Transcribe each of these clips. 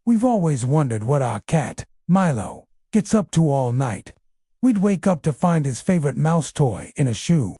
We've always wondered what our cat, Milo, gets up to all night. We'd wake up to find his favorite mouse toy in a shoe,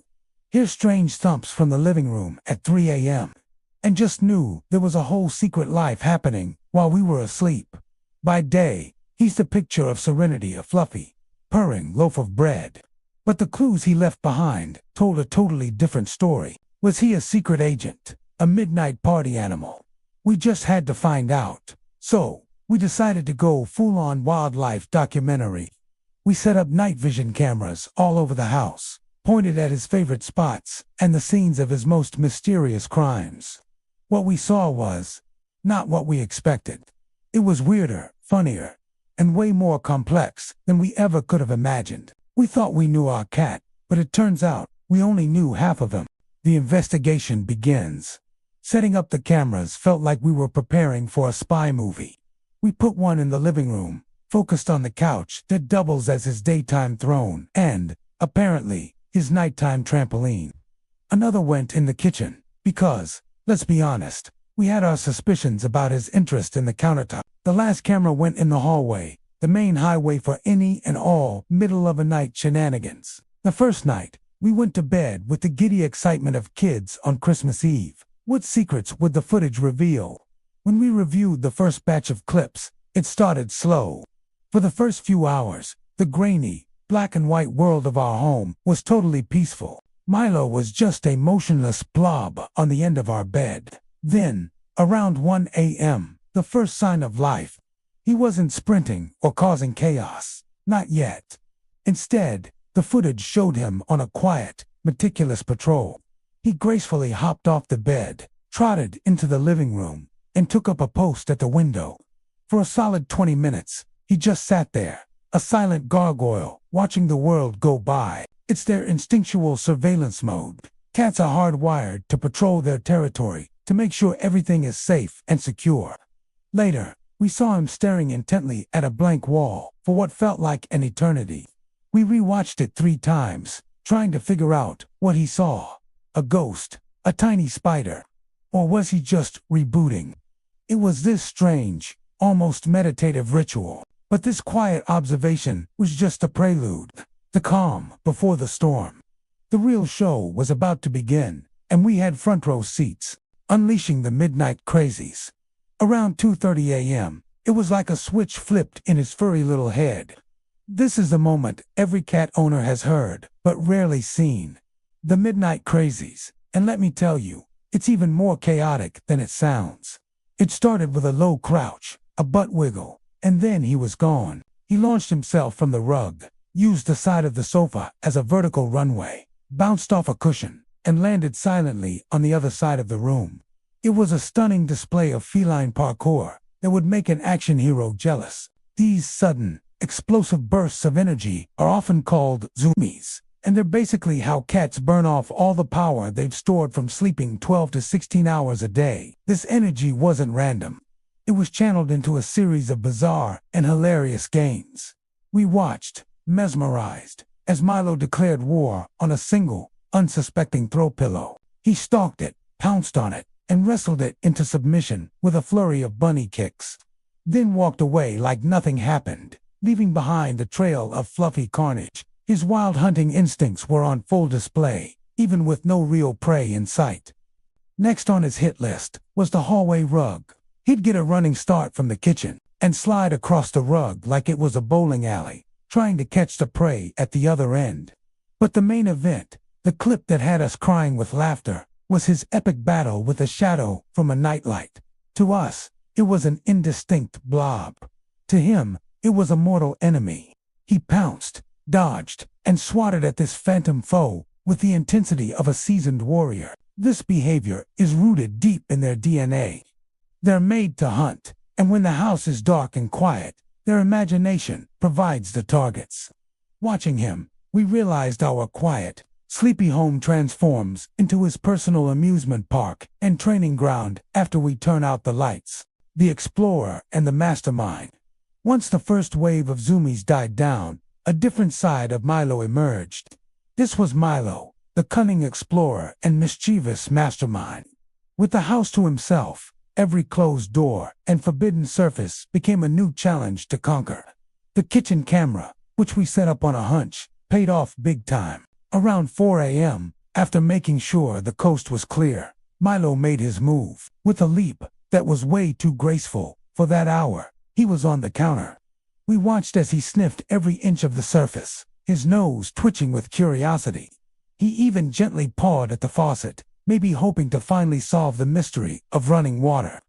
hear strange thumps from the living room at 3 a.m., and just knew there was a whole secret life happening while we were asleep. By day, he's the picture of serenity, a fluffy, purring loaf of bread. But the clues he left behind told a totally different story. Was he a secret agent, a midnight party animal? We just had to find out. So, we decided to go full-on wildlife documentary. We set up night vision cameras all over the house, pointed at his favorite spots and the scenes of his most mysterious crimes. What we saw was not what we expected. It was weirder, funnier, and way more complex than we ever could have imagined. We thought we knew our cat, but it turns out we only knew half of him. The investigation begins. Setting up the cameras felt like we were preparing for a spy movie. We put one in the living room, focused on the couch that doubles as his daytime throne and, apparently, his nighttime trampoline. Another went in the kitchen, because, let's be honest, we had our suspicions about his interest in the countertop. The last camera went in the hallway, the main highway for any and all middle-of-the-night shenanigans. The first night, we went to bed with the giddy excitement of kids on Christmas Eve. What secrets would the footage reveal? When we reviewed the first batch of clips, it started slow. For the first few hours, the grainy, black and white world of our home was totally peaceful. Milo was just a motionless blob on the end of our bed. Then, around 1 a.m., the first sign of life. He wasn't sprinting or causing chaos. Not yet. Instead, the footage showed him on a quiet, meticulous patrol. He gracefully hopped off the bed, trotted into the living room, and took up a post at the window. For a solid 20 minutes, he just sat there, a silent gargoyle, watching the world go by. It's their instinctual surveillance mode. Cats are hardwired to patrol their territory, to make sure everything is safe and secure. Later, we saw him staring intently at a blank wall for what felt like an eternity. We rewatched it 3 times, trying to figure out what he saw. A ghost, a tiny spider, or was he just rebooting? It was this strange, almost meditative ritual. But this quiet observation was just a prelude, the calm before the storm. The real show was about to begin, and we had front row seats, unleashing the midnight crazies. Around 2:30 a.m., it was like a switch flipped in his furry little head. This is the moment every cat owner has heard, but rarely seen. The midnight crazies, and let me tell you, it's even more chaotic than it sounds. It started with a low crouch, a butt wiggle, and then he was gone. He launched himself from the rug, used the side of the sofa as a vertical runway, bounced off a cushion, and landed silently on the other side of the room. It was a stunning display of feline parkour that would make an action hero jealous. These sudden, explosive bursts of energy are often called zoomies, and they're basically how cats burn off all the power they've stored from sleeping 12 to 16 hours a day. This energy wasn't random. It was channeled into a series of bizarre and hilarious games. We watched, mesmerized, as Milo declared war on a single, unsuspecting throw pillow. He stalked it, pounced on it, and wrestled it into submission with a flurry of bunny kicks. Then walked away like nothing happened, leaving behind a trail of fluffy carnage. His wild hunting instincts were on full display, even with no real prey in sight. Next on his hit list was the hallway rug. He'd get a running start from the kitchen and slide across the rug like it was a bowling alley, trying to catch the prey at the other end. But the main event, the clip that had us crying with laughter, was his epic battle with a shadow from a nightlight. To us, it was an indistinct blob. To him, it was a mortal enemy. He pounced, dodged, and swatted at this phantom foe with the intensity of a seasoned warrior. This behavior is rooted deep in their DNA. They're made to hunt, and when the house is dark and quiet, their imagination provides the targets. Watching him, we realized our quiet, sleepy home transforms into his personal amusement park and training ground after we turn out the lights. The Explorer and the Mastermind. Once the first wave of zoomies died down, a different side of Milo emerged. This was Milo, the cunning explorer and mischievous mastermind. With the house to himself, every closed door and forbidden surface became a new challenge to conquer. The kitchen camera, which we set up on a hunch, paid off big time. Around 4 a.m., after making sure the coast was clear, Milo made his move. With a leap that was way too graceful for that hour, he was on the counter. We watched as he sniffed every inch of the surface, his nose twitching with curiosity. He even gently pawed at the faucet, maybe hoping to finally solve the mystery of running water.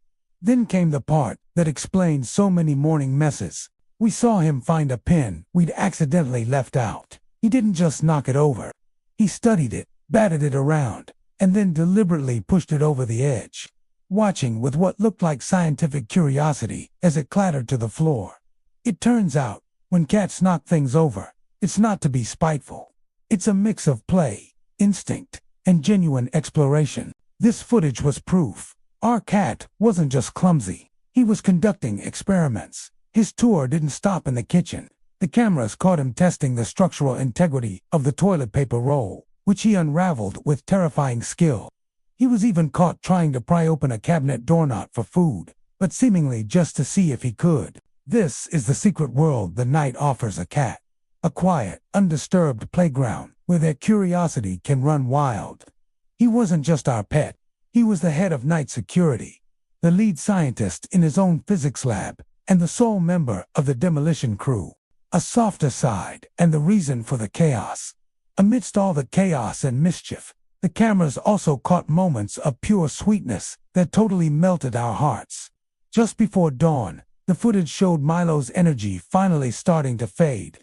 Then came the part that explained so many morning messes. We saw him find a pen we'd accidentally left out. He didn't just knock it over. He studied it, batted it around, and then deliberately pushed it over the edge, watching with what looked like scientific curiosity as it clattered to the floor. It turns out, when cats knock things over, it's not to be spiteful. It's a mix of play, instinct, and genuine exploration. This footage was proof. Our cat wasn't just clumsy. He was conducting experiments. His tour didn't stop in the kitchen. The cameras caught him testing the structural integrity of the toilet paper roll, which he unraveled with terrifying skill. He was even caught trying to pry open a cabinet doorknob for food, but seemingly just to see if he could. This is the secret world the night offers a cat. A quiet, undisturbed playground where their curiosity can run wild. He wasn't just our pet. He was the head of night security, the lead scientist in his own physics lab, and the sole member of the demolition crew. A softer side and the reason for the chaos. Amidst all the chaos and mischief, the cameras also caught moments of pure sweetness that totally melted our hearts. Just before dawn, the footage showed Milo's energy finally starting to fade.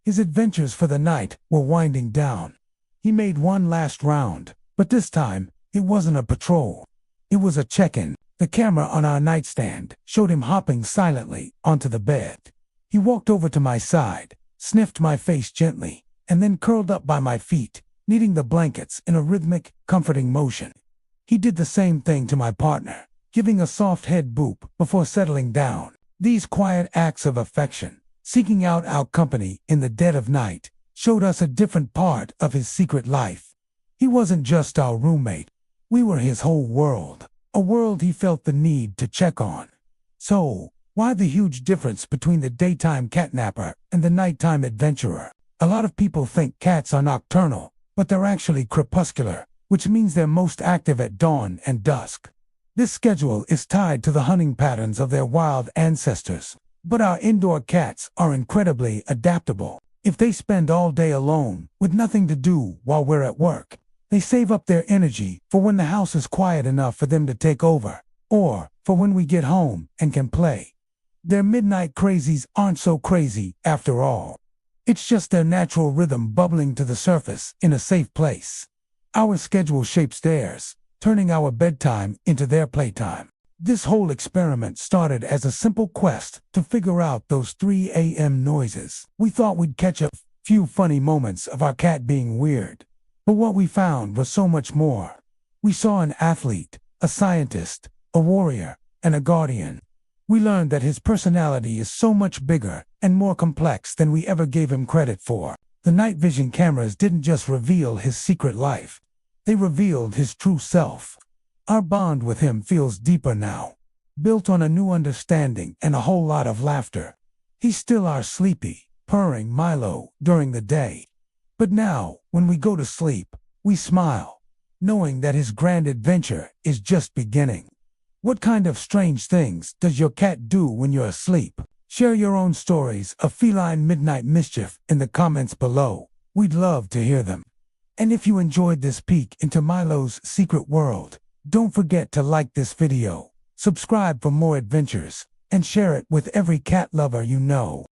His adventures for the night were winding down. He made one last round, but this time, it wasn't a patrol. It was a check-in. The camera on our nightstand showed him hopping silently onto the bed. He walked over to my side, sniffed my face gently, and then curled up by my feet, kneading the blankets in a rhythmic, comforting motion. He did the same thing to my partner, giving a soft head boop before settling down. These quiet acts of affection, seeking out our company in the dead of night, showed us a different part of his secret life. He wasn't just our roommate. We were his whole world, a world he felt the need to check on. So, why the huge difference between the daytime catnapper and the nighttime adventurer? A lot of people think cats are nocturnal, but they're actually crepuscular, which means they're most active at dawn and dusk. This schedule is tied to the hunting patterns of their wild ancestors. But our indoor cats are incredibly adaptable. If they spend all day alone, with nothing to do while we're at work, they save up their energy for when the house is quiet enough for them to take over, or for when we get home and can play. Their midnight crazies aren't so crazy after all. It's just their natural rhythm bubbling to the surface in a safe place. Our schedule shapes theirs, turning our bedtime into their playtime. This whole experiment started as a simple quest to figure out those 3 a.m. noises. We thought we'd catch a few funny moments of our cat being weird. But what we found was so much more. We saw an athlete, a scientist, a warrior, and a guardian. We learned that his personality is so much bigger and more complex than we ever gave him credit for. The night vision cameras didn't just reveal his secret life. They revealed his true self. Our bond with him feels deeper now, built on a new understanding and a whole lot of laughter. He's still our sleepy, purring Milo during the day. But now, when we go to sleep, we smile, knowing that his grand adventure is just beginning. What kind of strange things does your cat do when you're asleep? Share your own stories of feline midnight mischief in the comments below. We'd love to hear them. And if you enjoyed this peek into Milo's secret world, don't forget to like this video, subscribe for more adventures, and share it with every cat lover you know.